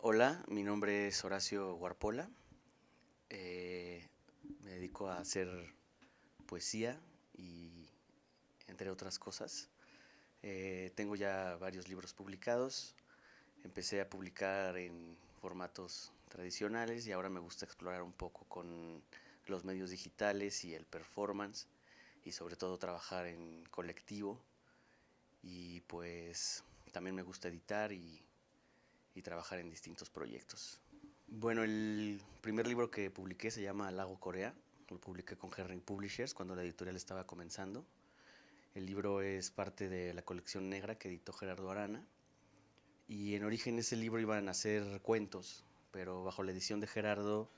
Hola, mi nombre es Horacio Guarpola. Me dedico a hacer poesía y entre otras cosas. Tengo ya varios libros publicados. Empecé a publicar en formatos tradicionales y ahora me gusta explorar un poco con los medios digitales y el performance y sobre todo trabajar en colectivo y pues también me gusta editar y trabajar en distintos proyectos. Bueno, el primer libro que publiqué se llama Lago Corea. Lo publiqué con Herring Publishers cuando la editorial estaba comenzando. El libro es parte de la colección negra que editó Gerardo Arana. Y en origen ese libro iban a ser cuentos, pero bajo la edición de Gerardo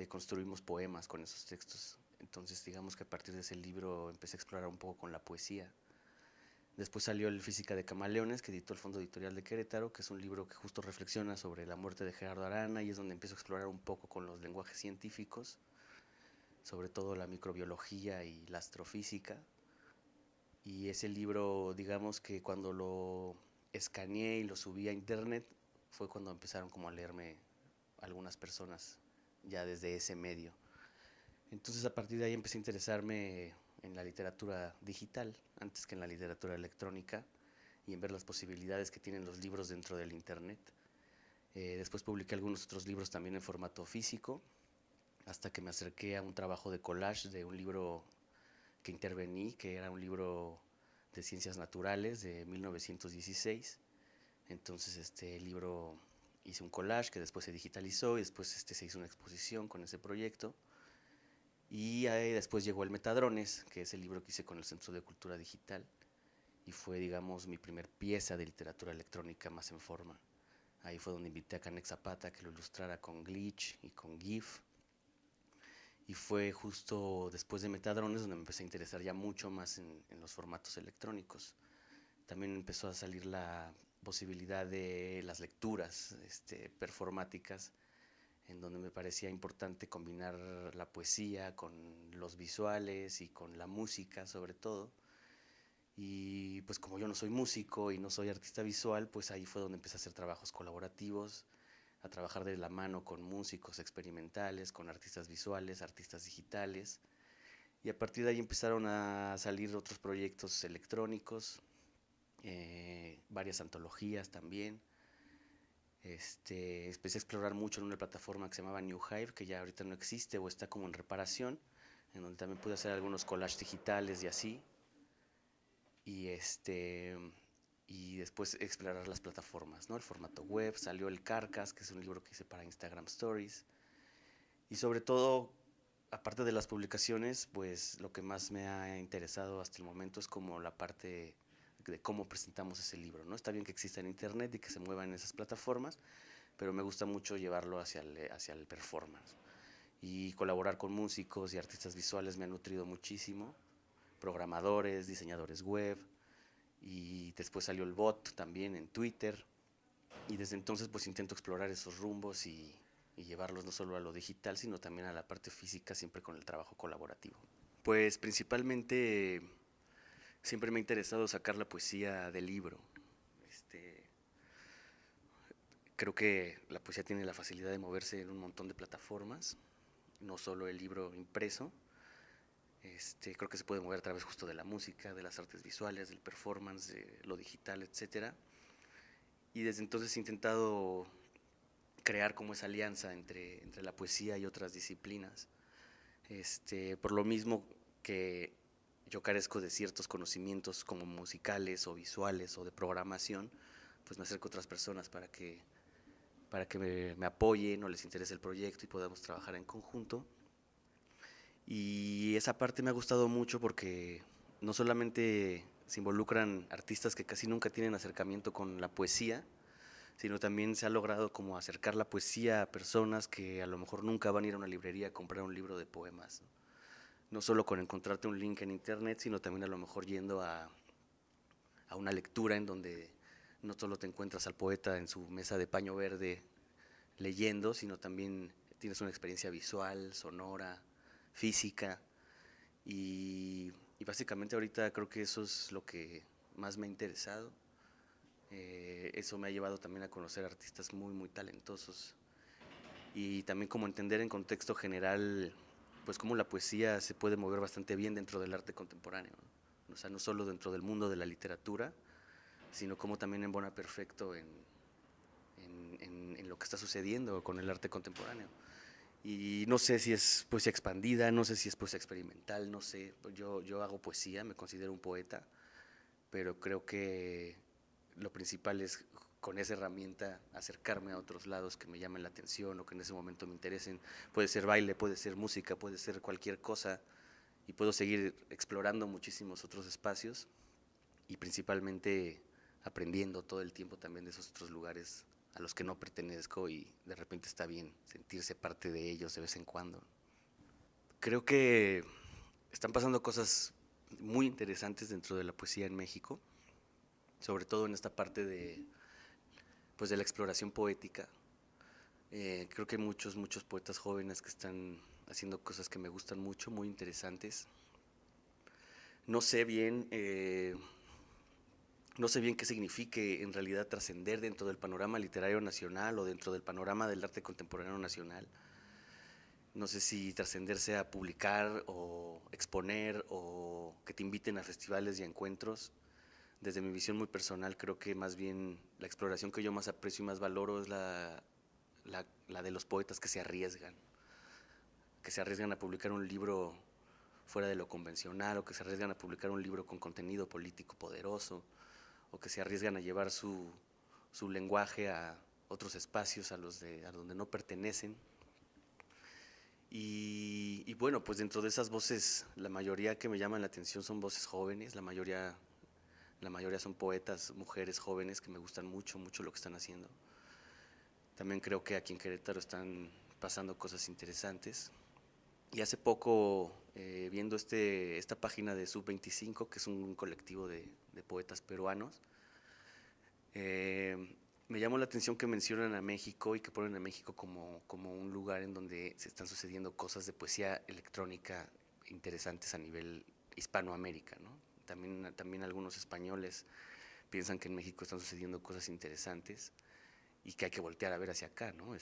construimos poemas con esos textos. Entonces digamos que a partir de ese libro empecé a explorar un poco con la poesía. Después salió el Física de Camaleones, que editó el Fondo Editorial de Querétaro, que es un libro que justo reflexiona sobre la muerte de Gerardo Arana y es donde empiezo a explorar un poco con los lenguajes científicos, sobre todo la microbiología y la astrofísica. Y ese libro, digamos que cuando lo escaneé y lo subí a internet, fue cuando empezaron como a leerme algunas personas ya desde ese medio. Entonces a partir de ahí empecé a interesarme en la literatura digital, antes que en la literatura electrónica, y en ver las posibilidades que tienen los libros dentro del Internet. Después publiqué algunos otros libros también en formato físico, hasta que me acerqué a un trabajo de collage de un libro que intervení, que era un libro de ciencias naturales de 1916. Entonces este libro hice un collage que después se digitalizó y después se hizo una exposición con ese proyecto. Y ahí después llegó el Metadrones, que es el libro que hice con el Centro de Cultura Digital y fue, digamos, mi primer pieza de literatura electrónica más en forma. Ahí fue donde invité a Canek Zapata que lo ilustrara con glitch y con GIF. Y fue justo después de Metadrones donde me empecé a interesar ya mucho más en los formatos electrónicos. También empezó a salir la posibilidad de las lecturas performáticas, en donde me parecía importante combinar la poesía con los visuales y con la música sobre todo. Y pues como yo no soy músico y no soy artista visual, pues ahí fue donde empecé a hacer trabajos colaborativos, a trabajar de la mano con músicos experimentales, con artistas visuales, artistas digitales. Y a partir de ahí empezaron a salir otros proyectos electrónicos, varias antologías también. Empecé a explorar mucho en una plataforma que se llamaba New Hive, que ya ahorita no existe o está como en reparación, en donde también pude hacer algunos collages digitales y así. Y y después explorar las plataformas, ¿no? El formato web, salió el Carcas, que es un libro que hice para Instagram Stories. Y sobre todo, aparte de las publicaciones, pues lo que más me ha interesado hasta el momento es como la parte de cómo presentamos ese libro, ¿no? Está bien que exista en internet y que se mueva en esas plataformas, pero me gusta mucho llevarlo hacia el performance. Y colaborar con músicos y artistas visuales me ha nutrido muchísimo, programadores, diseñadores web, y después salió el bot también en Twitter y desde entonces pues intento explorar esos rumbos y llevarlos no solo a lo digital sino también a la parte física siempre con el trabajo colaborativo. Pues principalmente siempre me ha interesado sacar la poesía del libro. Este, Creo que la poesía tiene la facilidad de moverse en un montón de plataformas, no solo el libro impreso. Creo que se puede mover a través justo de la música, de las artes visuales, del performance, de lo digital, etcétera. Y desde entonces he intentado crear como esa alianza entre la poesía y otras disciplinas. Por lo mismo que yo carezco de ciertos conocimientos como musicales o visuales o de programación, pues me acerco a otras personas para que me apoyen o les interese el proyecto y podamos trabajar en conjunto. Y esa parte me ha gustado mucho porque no solamente se involucran artistas que casi nunca tienen acercamiento con la poesía, sino también se ha logrado como acercar la poesía a personas que a lo mejor nunca van a ir a una librería a comprar un libro de poemas. No solo con encontrarte un link en internet, sino también a lo mejor yendo a una lectura en donde no solo te encuentras al poeta en su mesa de paño verde leyendo, sino también tienes una experiencia visual, sonora, física. Y básicamente ahorita creo que eso es lo que más me ha interesado. Eso me ha llevado también a conocer artistas muy, muy talentosos. Y también como entender en contexto general, pues cómo la poesía se puede mover bastante bien dentro del arte contemporáneo, ¿no? O sea, no solo dentro del mundo de la literatura, sino como también embona perfecto en lo que está sucediendo con el arte contemporáneo. Y no sé si es poesía expandida, no sé si es poesía experimental, no sé. Yo hago poesía, me considero un poeta, pero creo que lo principal es con esa herramienta acercarme a otros lados que me llamen la atención o que en ese momento me interesen. Puede ser baile, puede ser música, puede ser cualquier cosa y puedo seguir explorando muchísimos otros espacios y principalmente aprendiendo todo el tiempo también de esos otros lugares a los que no pertenezco y de repente está bien sentirse parte de ellos de vez en cuando. Creo que están pasando cosas muy interesantes dentro de la poesía en México, sobre todo en esta parte pues de la exploración poética. Creo que hay muchos poetas jóvenes que están haciendo cosas que me gustan mucho, muy interesantes. No sé bien, no sé bien qué signifique en realidad trascender dentro del panorama literario nacional o dentro del panorama del arte contemporáneo nacional. No sé si trascender sea publicar o exponer o que te inviten a festivales y a encuentros. Desde mi visión muy personal, creo que más bien la exploración que yo más aprecio y más valoro es la de los poetas que se arriesgan a publicar un libro fuera de lo convencional, o que se arriesgan a publicar un libro con contenido político poderoso, o que se arriesgan a llevar su lenguaje a otros espacios a donde no pertenecen. Y bueno, pues dentro de esas voces, la mayoría que me llaman la atención son voces jóvenes, la mayoría son poetas, mujeres jóvenes que me gustan mucho, mucho lo que están haciendo. También creo que aquí en Querétaro están pasando cosas interesantes. Y hace poco, viendo esta página de Sub 25, que es un colectivo de poetas peruanos, eh, me llamó la atención que mencionan a México y que ponen a México como un lugar en donde se están sucediendo cosas de poesía electrónica interesantes a nivel Hispanoamérica, ¿no? También algunos españoles piensan que en México están sucediendo cosas interesantes y que hay que voltear a ver hacia acá, ¿no?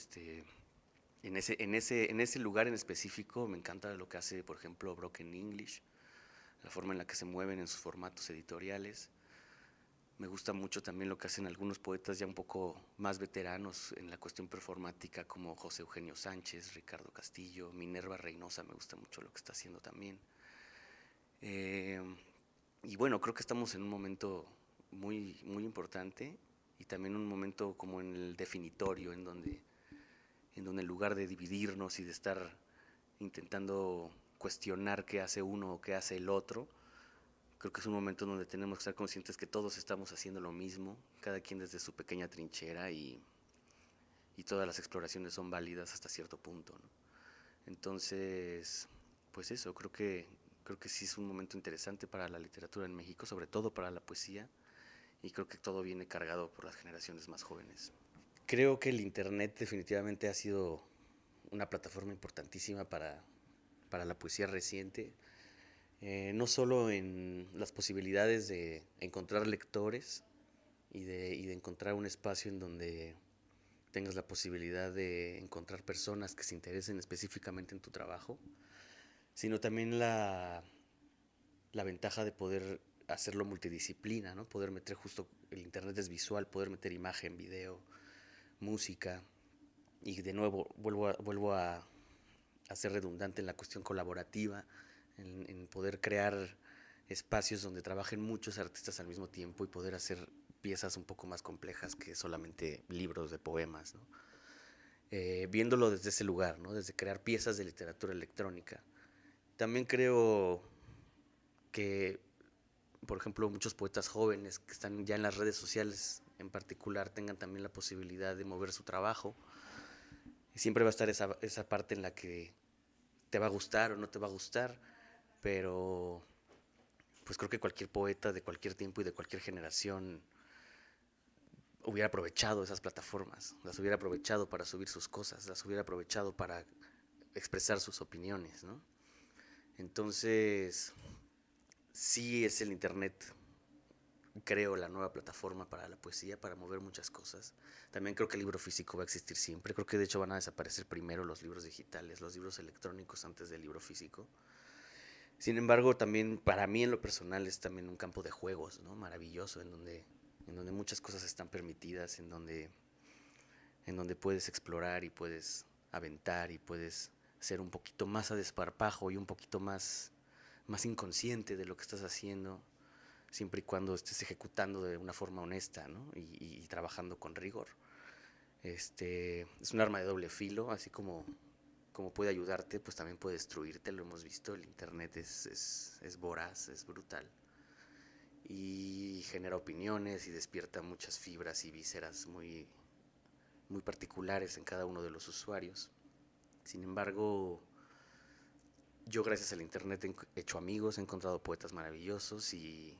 En ese lugar en específico me encanta lo que hace, por ejemplo, Broken English, la forma en la que se mueven en sus formatos editoriales. Me gusta mucho también lo que hacen algunos poetas ya un poco más veteranos en la cuestión performática, como José Eugenio Sánchez, Ricardo Castillo, Minerva Reynosa, me gusta mucho lo que está haciendo también. Eh, y bueno, creo que estamos en un momento muy, muy importante y también un momento como en el definitorio, en donde en lugar de dividirnos y de estar intentando cuestionar qué hace uno o qué hace el otro, creo que es un momento donde tenemos que estar conscientes que todos estamos haciendo lo mismo, cada quien desde su pequeña trinchera y todas las exploraciones son válidas hasta cierto punto, ¿no? Entonces, pues eso, creo que sí es un momento interesante para la literatura en México, sobre todo para la poesía, y creo que todo viene cargado por las generaciones más jóvenes. Creo que el Internet definitivamente ha sido una plataforma importantísima para la poesía reciente, no solo en las posibilidades de encontrar lectores y de encontrar un espacio en donde tengas la posibilidad de encontrar personas que se interesen específicamente en tu trabajo, sino también la ventaja de poder hacerlo multidisciplina, ¿no? Poder meter justo, el internet es visual, poder meter imagen, video, música, y de nuevo vuelvo a ser redundante en la cuestión colaborativa, en poder crear espacios donde trabajen muchos artistas al mismo tiempo y poder hacer piezas un poco más complejas que solamente libros de poemas, ¿no? Viéndolo desde ese lugar, ¿no? Desde crear piezas de literatura electrónica. También creo que, por ejemplo, muchos poetas jóvenes que están ya en las redes sociales en particular tengan también la posibilidad de mover su trabajo. Y siempre va a estar esa parte en la que te va a gustar o no te va a gustar, pero pues creo que cualquier poeta de cualquier tiempo y de cualquier generación hubiera aprovechado esas plataformas, las hubiera aprovechado para subir sus cosas, las hubiera aprovechado para expresar sus opiniones, ¿no? Entonces, sí es el internet creo la nueva plataforma para la poesía, para mover muchas cosas. También creo que el libro físico va a existir siempre. Creo que de hecho van a desaparecer primero los libros digitales, los libros electrónicos antes del libro físico. Sin embargo, también para mí en lo personal es también un campo de juegos, ¿no? Maravilloso, en donde muchas cosas están permitidas, en donde puedes explorar y puedes aventar y puedes ser un poquito más a desparpajo y un poquito más inconsciente de lo que estás haciendo, siempre y cuando estés ejecutando de una forma honesta, ¿no? y trabajando con rigor. Es un arma de doble filo, así como puede ayudarte, pues también puede destruirte, lo hemos visto, el internet es voraz, es brutal y genera opiniones y despierta muchas fibras y vísceras muy particulares en cada uno de los usuarios. Sin embargo, yo gracias al internet he hecho amigos, he encontrado poetas maravillosos y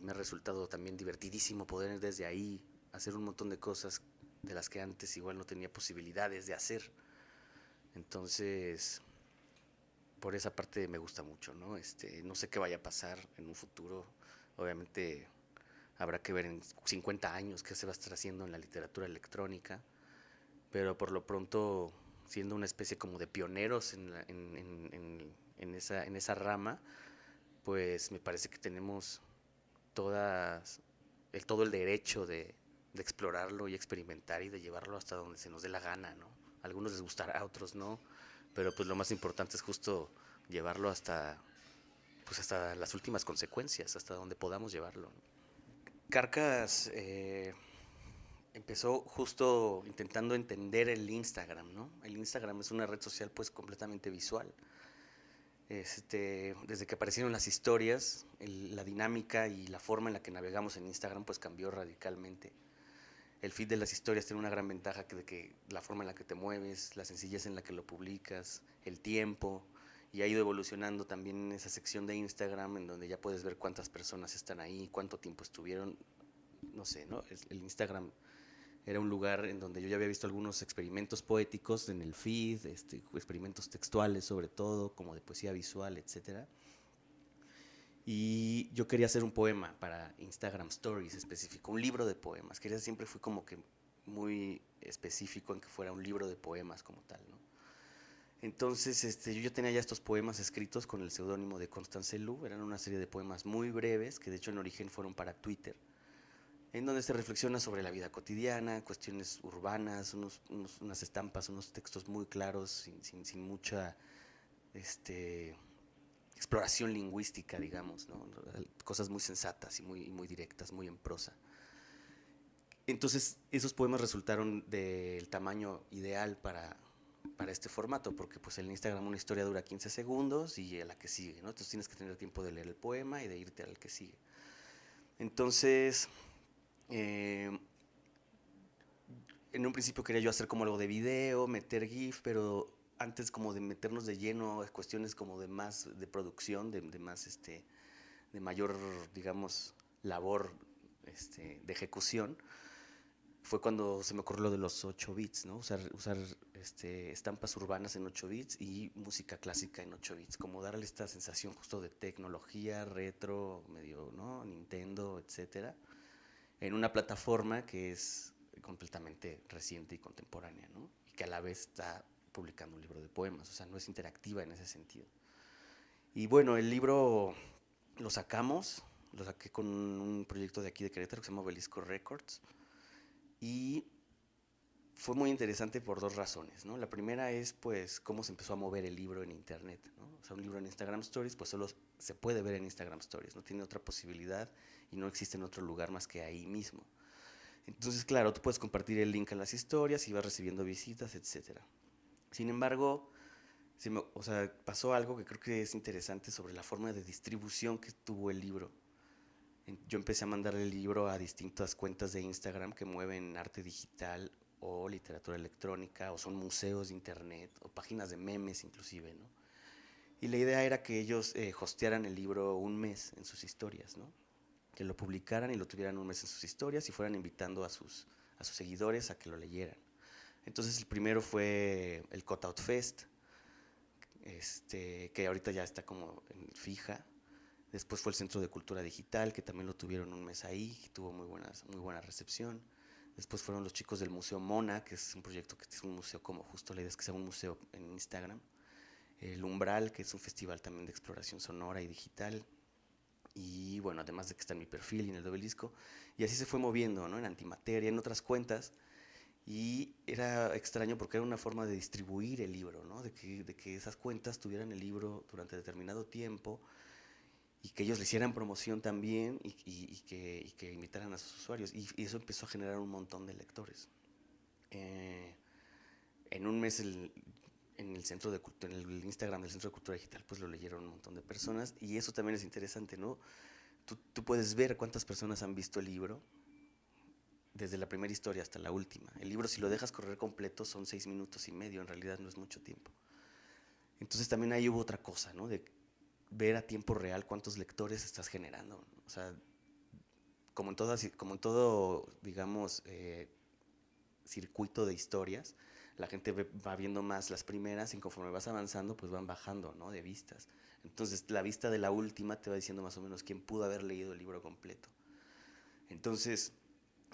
me ha resultado también divertidísimo poder desde ahí hacer un montón de cosas de las que antes igual no tenía posibilidades de hacer. Entonces, por esa parte me gusta mucho, ¿no? No sé qué vaya a pasar en un futuro. Obviamente habrá que ver en 50 años qué se va a estar haciendo en la literatura electrónica, pero por lo pronto, siendo una especie como de pioneros en esa rama, pues me parece que tenemos todo el derecho de explorarlo y experimentar y de llevarlo hasta donde se nos dé la gana, ¿no? A algunos les gustará, a otros no, pero pues lo más importante es justo llevarlo hasta las últimas consecuencias, hasta donde podamos llevarlo. Carcas empezó justo intentando entender el Instagram, ¿no? El Instagram es una red social pues completamente visual. Desde que aparecieron las historias, la dinámica y la forma en la que navegamos en Instagram pues cambió radicalmente. El feed de las historias tiene una gran ventaja de que la forma en la que te mueves, la sencillez en la que lo publicas, el tiempo, y ha ido evolucionando también en esa sección de Instagram en donde ya puedes ver cuántas personas están ahí, cuánto tiempo estuvieron, no sé, ¿no? El Instagram era un lugar en donde yo ya había visto algunos experimentos poéticos en el feed, experimentos textuales sobre todo, como de poesía visual, etcétera. Y yo quería hacer un poema para Instagram Stories específico, un libro de poemas. Siempre fui como que muy específico en que fuera un libro de poemas como tal, ¿no? Entonces, yo ya tenía ya estos poemas escritos con el seudónimo de Constance Lu. Eran una serie de poemas muy breves que de hecho en origen fueron para Twitter, en donde se reflexiona sobre la vida cotidiana, cuestiones urbanas, unas estampas, unos textos muy claros, sin mucha exploración lingüística, digamos, ¿no? Cosas muy sensatas y muy directas, muy en prosa. Entonces, esos poemas resultaron del tamaño ideal para este formato, porque pues en Instagram una historia dura 15 segundos y a la que sigue, ¿no? Entonces tienes que tener tiempo de leer el poema y de irte al que sigue. Entonces, en un principio quería yo hacer como algo de video, meter GIF, pero antes como de meternos de lleno a cuestiones como de producción, de más, de mayor, digamos, labor de ejecución, fue cuando se me ocurrió lo de los 8 bits, ¿no? Usar estampas urbanas en 8 bits y música clásica en 8 bits, como darle esta sensación justo de tecnología, retro, medio, ¿no? Nintendo, etcétera, en una plataforma que es completamente reciente y contemporánea, ¿no? Y que a la vez está publicando un libro de poemas, o sea, no es interactiva en ese sentido. Y bueno, el libro lo saqué con un proyecto de aquí de Querétaro que se llama Obelisco Records, y fue muy interesante por dos razones, ¿no? La primera es, pues, cómo se empezó a mover el libro en internet, ¿no? O sea, un libro en Instagram Stories, pues solo se puede ver en Instagram Stories, no tiene otra posibilidad y no existe en otro lugar más que ahí mismo. Entonces, claro, tú puedes compartir el link a las historias y vas recibiendo visitas, etcétera. Sin embargo, o sea, pasó algo que creo que es interesante sobre la forma de distribución que tuvo el libro. Yo empecé a mandar el libro a distintas cuentas de Instagram que mueven arte digital o literatura electrónica, o son museos de internet, o páginas de memes inclusive, ¿no? Y la idea era que ellos hostearan el libro un mes en sus historias, ¿no? Que lo publicaran y lo tuvieran un mes en sus historias y fueran invitando a sus seguidores a que lo leyeran. Entonces el primero fue el Cutout Fest, que ahorita ya está como fija, Después fue el Centro de Cultura Digital, que también lo tuvieron un mes ahí, que tuvo muy buena recepción. Después fueron los chicos del Museo Mona, que es un proyecto que es un museo como justo la idea es que sea un museo en Instagram. El Umbral, que es un festival también de exploración sonora y digital. Y bueno, además de que está en mi perfil y en el de Obelisco. Y así se fue moviendo, ¿no? En Antimateria, en otras cuentas. Y era extraño porque era una forma de distribuir el libro, ¿no? De que esas cuentas tuvieran el libro durante determinado tiempo y que ellos le hicieran promoción también y que invitaran a sus usuarios. Y eso empezó a generar un montón de lectores. Eh, en un mes en el centro de en el Instagram del Centro de Cultura Digital pues lo leyeron un montón de personas y eso también es interesante, ¿no? Tú puedes ver cuántas personas han visto el libro desde la primera historia hasta la última. El libro, si lo dejas correr completo, son 6 minutos y medio, en realidad no es mucho tiempo. Entonces también ahí hubo otra cosa, ¿no? De ver a tiempo real cuántos lectores estás generando. O sea, como en todo, digamos, circuito de historias, la gente va viendo más las primeras y conforme vas avanzando, pues van bajando, ¿no? De vistas. Entonces, la vista de la última te va diciendo más o menos quién pudo haber leído el libro completo. Entonces,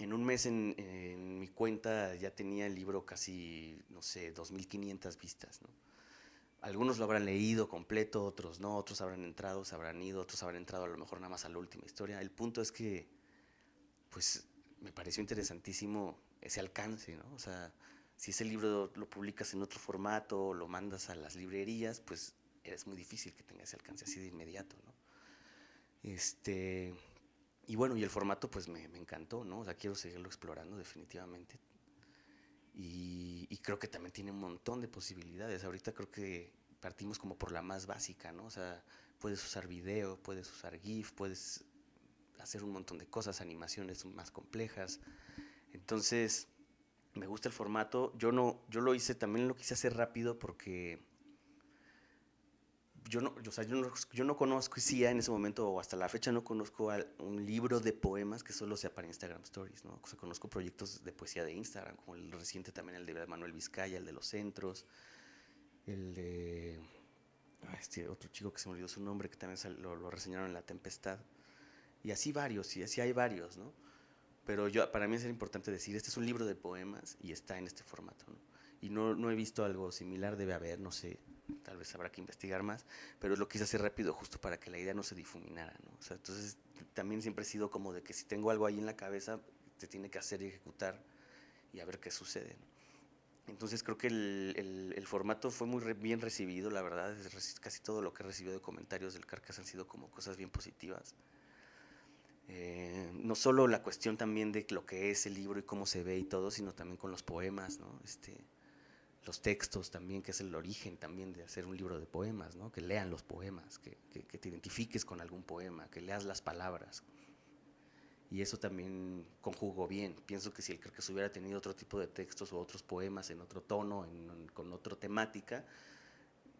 en un mes en mi cuenta ya tenía el libro casi, no sé, 2.500 vistas, ¿no? Algunos lo habrán leído completo, otros no, otros habrán entrado, se habrán ido, otros habrán entrado a lo mejor nada más a la última historia. El punto es que, pues, me pareció interesantísimo ese alcance, ¿no? O sea, si ese libro lo publicas en otro formato, lo mandas a las librerías, pues es muy difícil que tenga ese alcance así de inmediato, ¿no? Este, y bueno, y el formato pues me encantó, ¿no? O sea, quiero seguirlo explorando definitivamente. Y creo que también tiene un montón de posibilidades. Ahorita creo que partimos como por la más básica, ¿no? O sea, puedes usar video, puedes usar GIF, puedes hacer un montón de cosas, animaciones más complejas. Entonces, me gusta el formato. Yo lo hice, también lo quise hacer rápido porque yo no conozco, sí, en ese momento o hasta la fecha no conozco un libro de poemas que solo sea para Instagram Stories, ¿no? O sea, conozco proyectos de poesía de Instagram, como el reciente también, el de Manuel Vizcaya, el de los centros, el de este otro chico que se me olvidó su nombre, que también lo reseñaron en La Tempestad, y así hay varios, ¿no? Pero para mí es importante decir, este es un libro de poemas y está en este formato, ¿no? Y no he visto algo similar, debe haber, no sé, tal vez habrá que investigar más, pero lo quise hacer rápido justo para que la idea no se difuminara, ¿no? O sea, entonces también siempre he sido como de que si tengo algo ahí en la cabeza, te tiene que hacer y ejecutar y a ver qué sucede, ¿no? Entonces creo que el formato fue muy bien recibido, la verdad, casi todo lo que he recibido de comentarios del Carcas han sido como cosas bien positivas. No solo la cuestión también de lo que es el libro y cómo se ve y todo, sino también con los poemas, ¿no? Los textos también, que es el origen también de hacer un libro de poemas, ¿no? Que lean los poemas, que te identifiques con algún poema, que leas las palabras. Y eso también conjugó bien. Pienso que si el Carcas hubiera tenido otro tipo de textos o otros poemas en otro tono, con otra temática,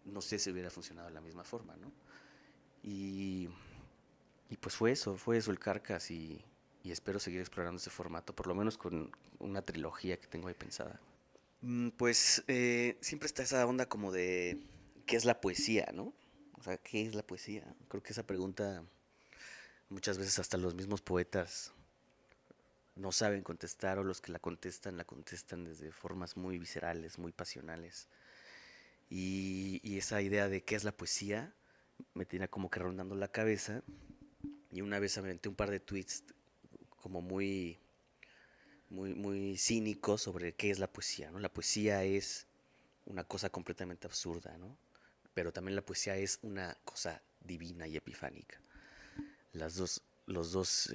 no sé si hubiera funcionado de la misma forma, ¿no? Y Y pues fue eso el Carcas y espero seguir explorando ese formato, por lo menos con una trilogía que tengo ahí pensada. Pues siempre está esa onda como de ¿qué es la poesía, no? O sea, ¿qué es la poesía? Creo que esa pregunta muchas veces hasta los mismos poetas no saben contestar o los que la contestan desde formas muy viscerales, muy pasionales. Y esa idea de qué es la poesía me tiene como que rondando la cabeza y una vez aventé un par de tweets como muy cínico sobre qué es la poesía, ¿no? La poesía es una cosa completamente absurda, ¿no? Pero también la poesía es una cosa divina y epifánica. Los dos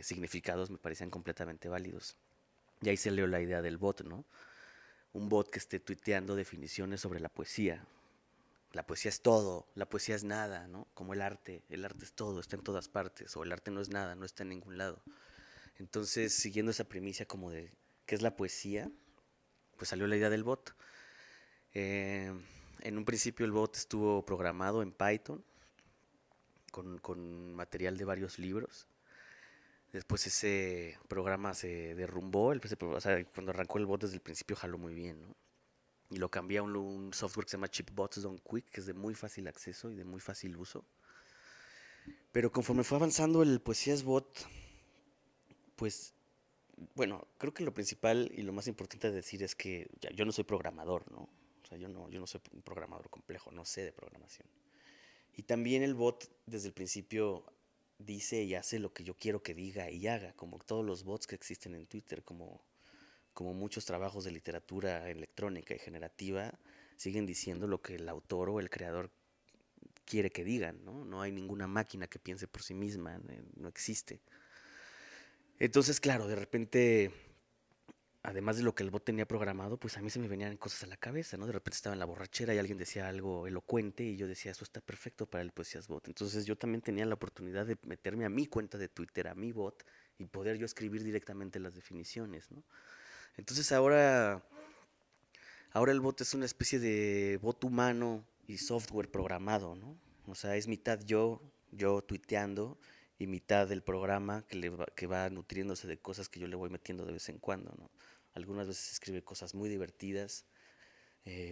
significados me parecían completamente válidos. Y ahí se leo la idea del bot, ¿no? Un bot que esté tuiteando definiciones sobre la poesía. La poesía es todo, la poesía es nada, ¿no? Como el arte es todo, está en todas partes, o el arte no es nada, no está en ningún lado. Entonces, siguiendo esa premisa como de qué es la poesía, pues salió la idea del bot. Eh, en un principio el bot estuvo programado en Python con material de varios libros. Después ese programa se derrumbó, o sea, cuando arrancó el bot desde el principio jaló muy bien, ¿no? Y lo cambié a un software que se llama Chipbots Don't Quick, que es de muy fácil acceso y de muy fácil uso. Pero conforme fue avanzando el Poesías Bot, pues, bueno, creo que lo principal y lo más importante de decir es que yo no soy programador, ¿no? O sea, yo no soy un programador complejo, no sé de programación. Y también el bot desde el principio dice y hace lo que yo quiero que diga y haga, como todos los bots que existen en Twitter, como muchos trabajos de literatura electrónica y generativa, siguen diciendo lo que el autor o el creador quiere que digan, ¿no? No hay ninguna máquina que piense por sí misma, no existe. Entonces, claro, de repente, además de lo que el bot tenía programado, pues a mí se me venían cosas a la cabeza, ¿no? De repente estaba en la borrachera y alguien decía algo elocuente y yo decía, eso está perfecto para el Poesías Bot. Entonces yo también tenía la oportunidad de meterme a mi cuenta de Twitter, a mi bot, y poder yo escribir directamente las definiciones, ¿no? Entonces ahora el bot es una especie de bot humano y software programado, ¿no? O sea, es mitad yo tuiteando, y mitad del programa que va nutriéndose de cosas que yo le voy metiendo de vez en cuando, ¿no? Algunas veces escribe cosas muy divertidas,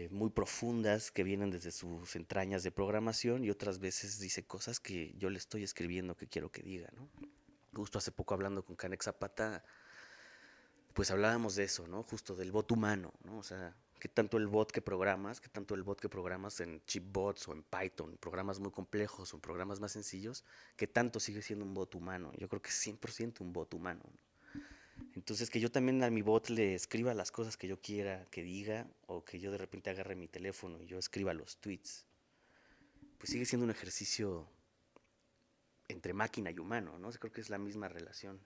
muy profundas, que vienen desde sus entrañas de programación, y otras veces dice cosas que yo le estoy escribiendo que quiero que diga, ¿no? Justo hace poco hablando con Canex Zapata, pues hablábamos de eso, ¿no? Justo del bot humano, ¿no? O sea, qué tanto el bot que programas, qué tanto el bot que programas en chipbots o en Python, programas muy complejos o en programas más sencillos, qué tanto sigue siendo un bot humano. Yo creo que es 100% un bot humano, ¿no? Entonces, que yo también a mi bot le escriba las cosas que yo quiera que diga, o que yo de repente agarre mi teléfono y yo escriba los tweets, pues sigue siendo un ejercicio entre máquina y humano, ¿no? Creo que es la misma relación.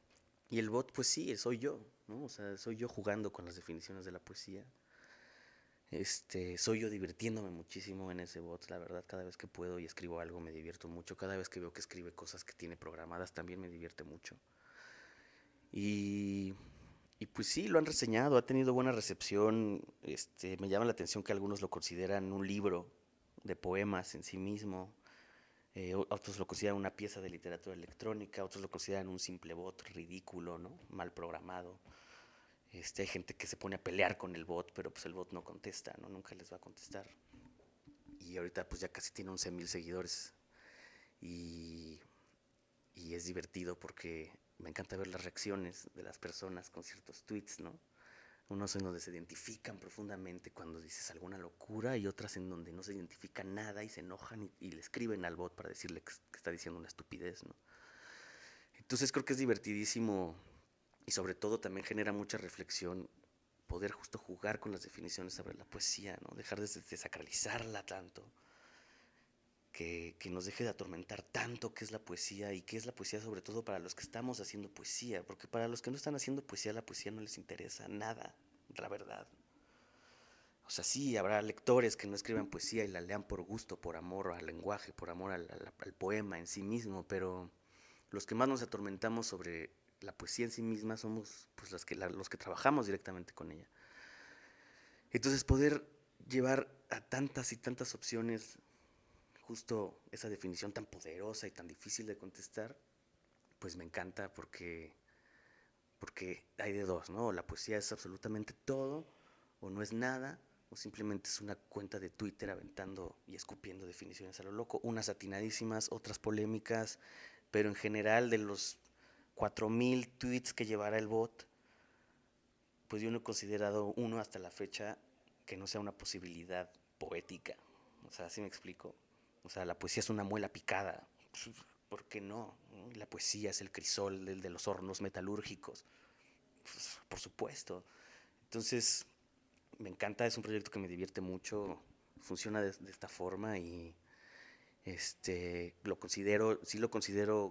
Y el bot, pues sí, soy yo, ¿no? O sea, soy yo jugando con las definiciones de la poesía. Soy yo divirtiéndome muchísimo en ese bot, la verdad, cada vez que puedo y escribo algo me divierto mucho. Cada vez que veo que escribe cosas que tiene programadas también me divierte mucho. Y, y pues sí, lo han reseñado, ha tenido buena recepción. Me llama la atención que algunos lo consideran un libro de poemas en sí mismo. Otros lo consideran una pieza de literatura electrónica, otros lo consideran un simple bot ridículo, ¿no? Mal programado. Hay gente que se pone a pelear con el bot, pero pues el bot no contesta, ¿no? Nunca les va a contestar. Y ahorita pues ya casi tiene 11,000 seguidores. Y, y es divertido porque me encanta ver las reacciones de las personas con ciertos tweets, ¿no? Unos en donde se identifican profundamente cuando dices alguna locura, y otras en donde no se identifica nada y se enojan y le escriben al bot para decirle que está diciendo una estupidez, ¿no? Entonces creo que es divertidísimo, y sobre todo también genera mucha reflexión poder justo jugar con las definiciones sobre la poesía, ¿no? Dejar de desacralizarla tanto, que nos deje de atormentar tanto qué es la poesía, y qué es la poesía sobre todo para los que estamos haciendo poesía, porque para los que no están haciendo poesía, la poesía no les interesa nada, la verdad. O sea, sí, habrá lectores que no escriban poesía y la lean por gusto, por amor al lenguaje, por amor al poema en sí mismo, pero los que más nos atormentamos sobre la poesía en sí misma somos pues los que trabajamos directamente con ella. Entonces poder llevar a tantas y tantas opciones justo esa definición tan poderosa y tan difícil de contestar, pues me encanta, porque hay de dos, ¿no? La poesía es absolutamente todo, o no es nada, o simplemente es una cuenta de Twitter aventando y escupiendo definiciones a lo loco, unas atinadísimas, otras polémicas, pero en general de los 4,000 tweets que llevará el bot, pues yo no he considerado uno hasta la fecha que no sea una posibilidad poética. O sea, ¿sí me explico? O sea, la poesía es una muela picada. ¿Por qué no? La poesía es el crisol de los hornos metalúrgicos. Pues, por supuesto. Entonces, me encanta, es un proyecto que me divierte mucho, funciona de esta forma, y sí lo considero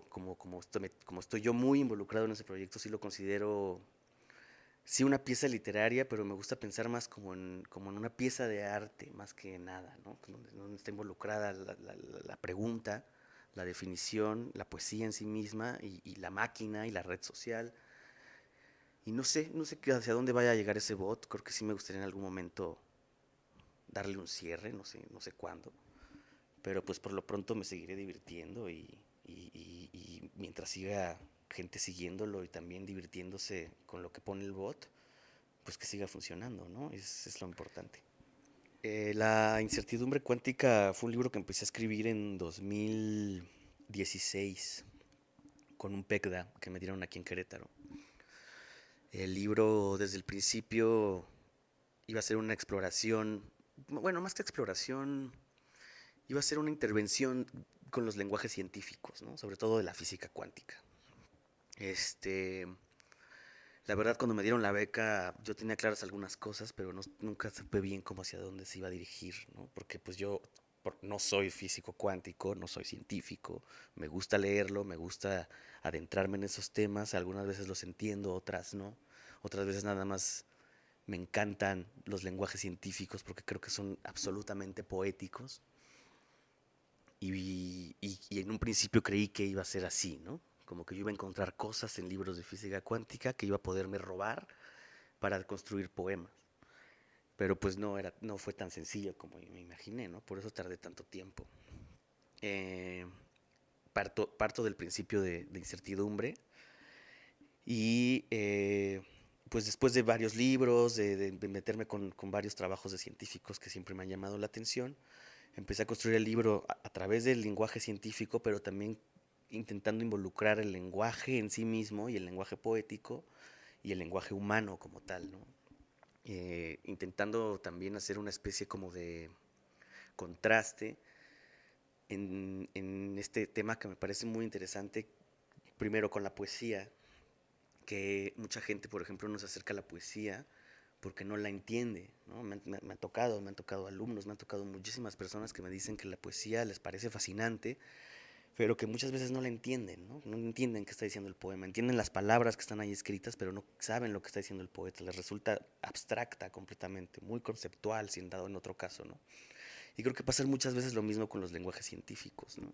como estoy yo muy involucrado en ese proyecto, sí lo considero, sí, una pieza literaria, pero me gusta pensar más como en una pieza de arte, más que nada, ¿no? Donde está involucrada la pregunta, la definición, la poesía en sí misma, y la máquina y la red social. Y no sé hacia dónde vaya a llegar ese bot. Creo que sí me gustaría en algún momento darle un cierre, no sé cuándo. Pero pues por lo pronto me seguiré divirtiendo, y mientras siga gente siguiéndolo y también divirtiéndose con lo que pone el bot, pues que siga funcionando, ¿no? Es lo importante. La incertidumbre cuántica fue un libro que empecé a escribir en 2000. 16 con un PECDA que me dieron aquí en Querétaro. El libro desde el principio iba a ser una exploración, bueno, más que exploración, iba a ser una intervención con los lenguajes científicos, ¿no? Sobre todo de la física cuántica. Este, la verdad, cuando me dieron la beca, yo tenía claras algunas cosas, pero nunca supe bien cómo hacia dónde se iba a dirigir, ¿no? Porque pues yo no soy físico cuántico, no soy científico, me gusta leerlo, me gusta adentrarme en esos temas, algunas veces los entiendo, otras no, otras veces nada más me encantan los lenguajes científicos porque creo que son absolutamente poéticos y en un principio creí que iba a ser así, ¿no? Como que yo iba a encontrar cosas en libros de física cuántica que iba a poderme robar para construir poemas. Pero pues no fue tan sencillo como me imaginé, ¿no? Por eso tardé tanto tiempo. Eh, parto del principio de incertidumbre y pues después de varios libros, de meterme con varios trabajos de científicos que siempre me han llamado la atención, empecé a construir el libro a través del lenguaje científico, pero también intentando involucrar el lenguaje en sí mismo y el lenguaje poético y el lenguaje humano como tal, ¿no? Intentando también hacer una especie como de contraste en este tema que me parece muy interesante, primero con la poesía, que mucha gente, por ejemplo, no se acerca a la poesía porque no la entiende, ¿no? Me han tocado alumnos, me han tocado muchísimas personas que me dicen que la poesía les parece fascinante, pero que muchas veces no la entienden, ¿no? No entienden qué está diciendo el poema, entienden las palabras que están ahí escritas, pero no saben lo que está diciendo el poeta, les resulta abstracta completamente, muy conceptual, sin dado en otro caso, ¿no? Y creo que pasa muchas veces lo mismo con los lenguajes científicos, ¿no?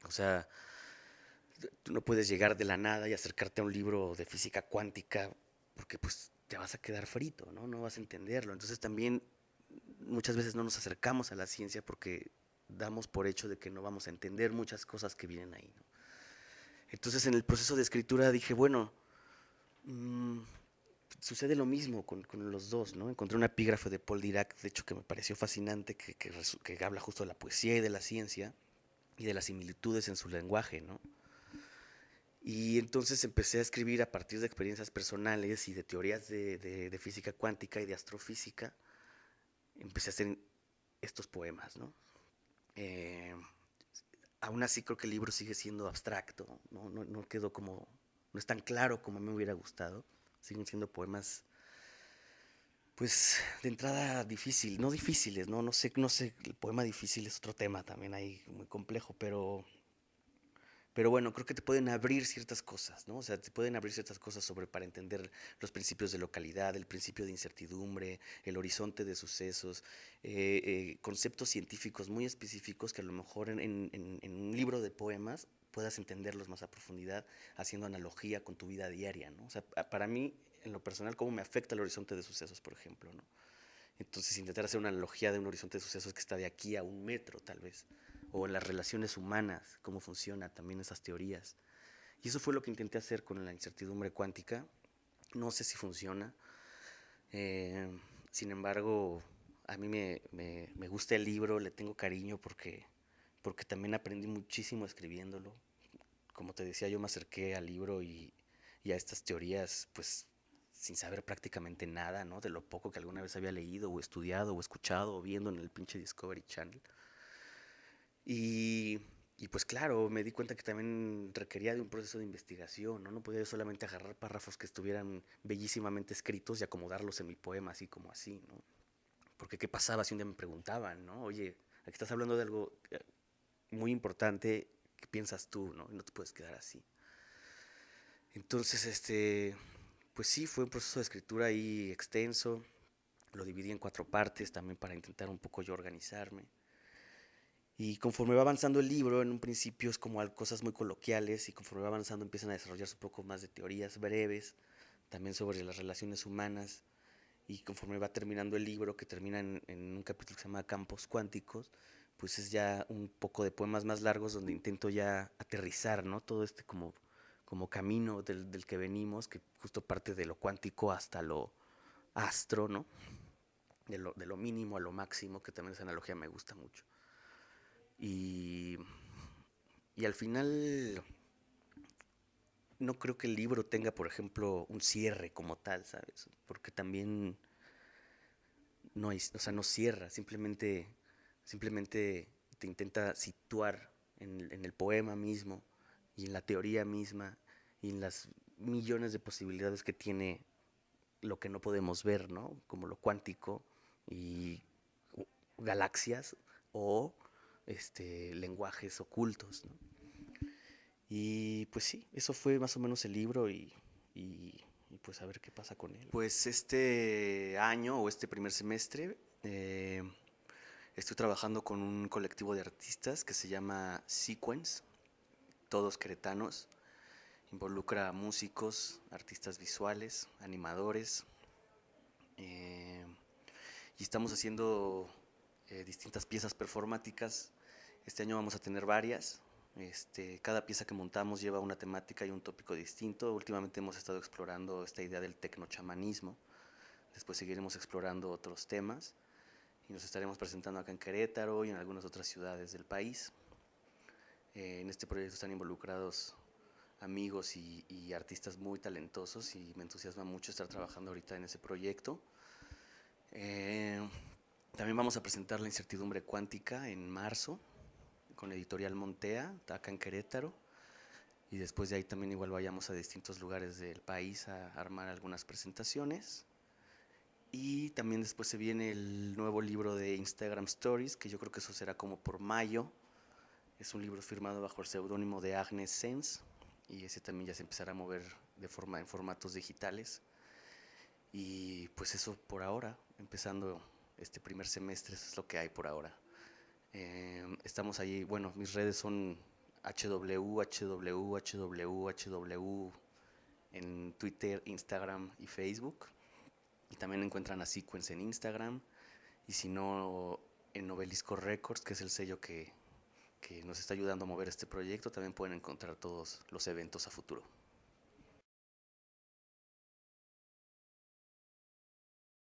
O sea, tú no puedes llegar de la nada y acercarte a un libro de física cuántica porque pues te vas a quedar frito, ¿no? No vas a entenderlo. Entonces también muchas veces no nos acercamos a la ciencia porque damos por hecho de que no vamos a entender muchas cosas que vienen ahí, ¿no? Entonces en el proceso de escritura dije, bueno, mmm, sucede lo mismo con los dos, ¿no? Encontré un epígrafe de Paul Dirac, de hecho que me pareció fascinante, que habla justo de la poesía y de la ciencia y de las similitudes en su lenguaje, ¿no? Y entonces empecé a escribir a partir de experiencias personales y de teorías de física cuántica y de astrofísica. Empecé a hacer estos poemas, ¿no? Eh, Aún así creo que el libro sigue siendo abstracto, no quedó como, no es tan claro como me hubiera gustado. Siguen siendo poemas, pues, de entrada difícil, no difíciles, no sé, el poema difícil es otro tema también ahí muy complejo, pero bueno, creo que te pueden abrir ciertas cosas, ¿no? O sea, te pueden abrir ciertas cosas para entender los principios de localidad, el principio de incertidumbre, el horizonte de sucesos, conceptos científicos muy específicos que a lo mejor en un libro de poemas puedas entenderlos más a profundidad, haciendo analogía con tu vida diaria, ¿no? O sea, para mí, en lo personal, cómo me afecta el horizonte de sucesos, por ejemplo, ¿no? Entonces, intentar hacer una analogía de un horizonte de sucesos que está de aquí a 1 metro, tal vez. O en las relaciones humanas, cómo funcionan también esas teorías. Y eso fue lo que intenté hacer con la incertidumbre cuántica. No sé si funciona. Eh, Sin embargo, a mí me gusta el libro, le tengo cariño porque también aprendí muchísimo escribiéndolo. Como te decía, yo me acerqué al libro y a estas teorías, pues sin saber prácticamente nada, ¿no? De lo poco que alguna vez había leído o estudiado o escuchado o viendo en el pinche Discovery Channel. Y, y pues claro, me di cuenta que también requería de un proceso de investigación, ¿no? No podía yo solamente agarrar párrafos que estuvieran bellísimamente escritos y acomodarlos en mi poema así como así, ¿no? Porque qué pasaba si un día me preguntaban, ¿no? Oye, aquí estás hablando de algo muy importante, ¿qué piensas tú, no? Y no te puedes quedar así. Entonces, pues sí, fue un proceso de escritura ahí extenso, lo dividí en 4 partes también para intentar un poco yo organizarme. Y conforme va avanzando el libro, en un principio es como cosas muy coloquiales y conforme va avanzando empiezan a desarrollarse un poco más de teorías breves, también sobre las relaciones humanas. Y conforme va terminando el libro, que termina en un capítulo que se llama Campos Cuánticos, pues es ya un poco de poemas más largos donde intento ya aterrizar, ¿no? Todo este como camino del que venimos, que justo parte de lo cuántico hasta lo astro, ¿no? De lo mínimo a lo máximo, que también esa analogía me gusta mucho. Y, Y al final no creo que el libro tenga, por ejemplo, un cierre como tal, ¿sabes? Porque también no hay, o sea, no cierra, simplemente te intenta situar en el poema mismo y en la teoría misma y en las millones de posibilidades que tiene lo que no podemos ver, ¿no? Como lo cuántico y galaxias o lenguajes ocultos, ¿no? Y pues sí, eso fue más o menos el libro y pues a ver qué pasa con él. Pues este año o este primer semestre estoy trabajando con un colectivo de artistas que se llama Sequence, todos queretanos. Involucra a músicos, artistas visuales, animadores. eh, y estamos haciendo distintas piezas performáticas. Este año vamos a tener varias. Cada pieza que montamos lleva una temática y un tópico distinto. Últimamente hemos estado explorando esta idea del tecnochamanismo. Después seguiremos explorando otros temas y nos estaremos presentando acá en Querétaro y en algunas otras ciudades del país. En este proyecto están involucrados amigos y artistas muy talentosos y me entusiasma mucho estar trabajando ahorita en ese proyecto. Eh, También vamos a presentar La incertidumbre cuántica en marzo con Editorial Montea, acá en Querétaro. Y después de ahí también igual vayamos a distintos lugares del país a armar algunas presentaciones. Y también después se viene el nuevo libro de Instagram Stories, que yo creo que eso será como por mayo. Es un libro firmado bajo el seudónimo de Agnes Sens y ese también ya se empezará a mover en formatos digitales. Y pues eso por ahora, empezando este primer semestre, eso es lo que hay por ahora. Estamos ahí, bueno, mis redes son HW en Twitter, Instagram y Facebook. Y también encuentran a Sequence en Instagram. Y si no, en Novelisco Records, que es el sello que nos está ayudando a mover este proyecto, también pueden encontrar todos los eventos a futuro.